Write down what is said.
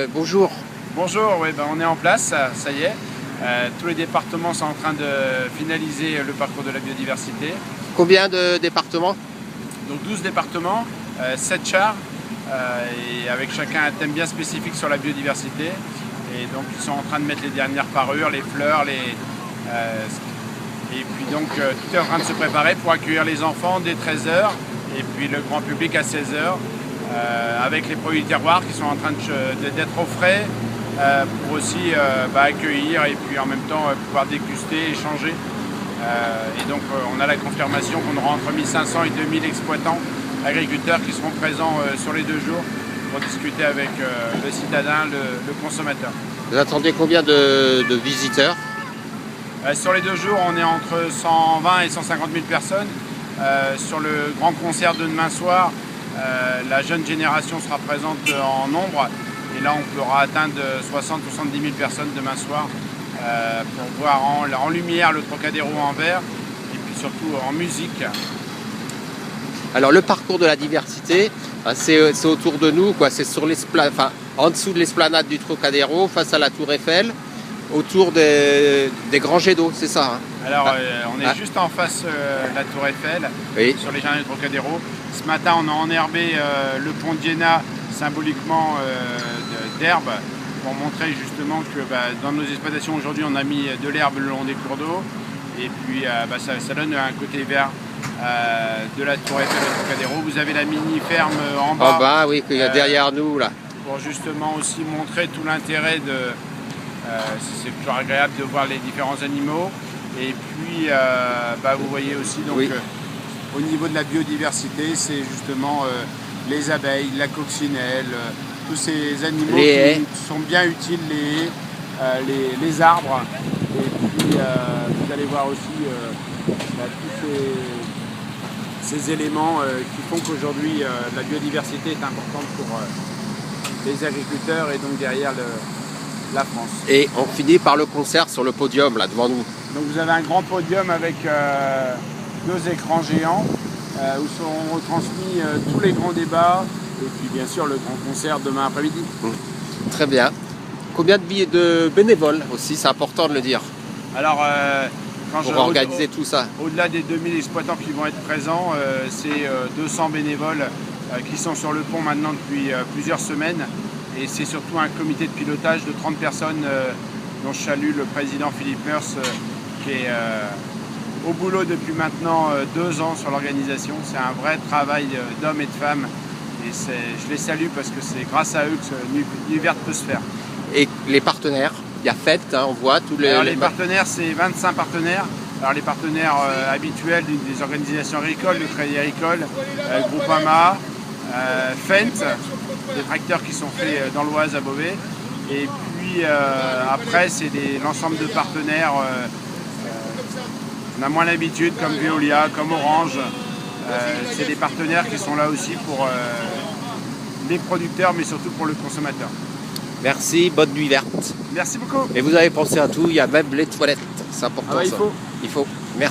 Bonjour. Bonjour, oui, on est en place, ça y est. Tous les départements sont en train de finaliser le parcours de la biodiversité. Combien de départements? Donc 12 départements, 7 chars, et avec chacun un thème bien spécifique sur la biodiversité. Et donc ils sont en train de mettre les dernières parures, les fleurs, et puis donc tout est en train de se préparer pour accueillir les enfants dès 13 h et puis le grand public à 16 h, avec les produits terroirs qui sont en train d'être au frais, pour aussi accueillir et puis en même temps pouvoir déguster, échanger. Et donc on a la confirmation qu'on aura entre 1500 et 2000 exploitants agriculteurs qui seront présents sur les 2 jours pour discuter avec le citadin, le consommateur. Vous attendez combien de visiteurs? Sur les 2 jours, on est entre 120 et 150 000 personnes. Sur le grand concert de demain soir, la jeune génération sera présente en nombre. Et là, on pourra atteindre 60-70 000 personnes demain soir pour voir en lumière le Trocadéro en vert et puis surtout en musique. Alors le parcours de la diversité, c'est autour de nous, quoi. C'est sur en dessous de l'esplanade du Trocadéro, face à la Tour Eiffel, autour des grands jets d'eau, c'est ça, hein? Alors on est juste en face de la Tour Eiffel, oui, sur les jardins du Trocadéro. Ce matin, on a enherbé le pont d'Iéna symboliquement d'herbe pour montrer justement que dans nos exploitations aujourd'hui, on a mis de l'herbe le long des cours d'eau. Et puis ça donne un côté vert de la Tour Eiffel de Trocadéro. Vous avez la mini-ferme en bas. En bas, oui, qu'il y a derrière nous, là. Pour justement aussi montrer tout l'intérêt de... c'est toujours agréable de voir les différents animaux. Et puis, vous voyez aussi, donc, oui, au niveau de la biodiversité, c'est justement les abeilles, la coccinelle, tous ces animaux qui sont bien utiles, les arbres. Et puis, vous allez voir aussi tous ces éléments qui font qu'aujourd'hui, la biodiversité est importante pour les agriculteurs et donc derrière la France. Et on finit par le concert sur le podium, là, devant nous. Donc vous avez un grand podium avec 2 écrans géants où sont retransmis tous les grands débats et puis bien sûr le grand concert demain après-midi. Très bien. Combien de bénévoles aussi, c'est important de le dire. Alors, pour organiser tout ça. Au-delà des 2000 exploitants qui vont être présents, c'est 200 bénévoles qui sont sur le pont maintenant depuis plusieurs semaines. Et c'est surtout un comité de pilotage de 30 personnes dont je salue le président Philippe Meurs qui est au boulot depuis maintenant 2 ans sur l'organisation. C'est un vrai travail d'hommes et de femmes et je les salue parce que c'est grâce à eux que Nuit Verte peut se faire. Et les partenaires, il y a FET, hein, on voit tous les... Alors les partenaires, c'est 25 partenaires. Alors les partenaires habituels des organisations agricoles, le Crédit Agricole, Groupama, Fent, des tracteurs qui sont faits dans l'Oise à Beauvais. Et puis après, c'est l'ensemble de partenaires. On a moins l'habitude, comme Veolia, comme Orange. C'est des partenaires qui sont là aussi pour les producteurs, mais surtout pour le consommateur. Merci, bonne nuit verte. Merci beaucoup. Et vous avez pensé à tout, il y a même les toilettes, c'est important. Ah bah, ça. Il faut.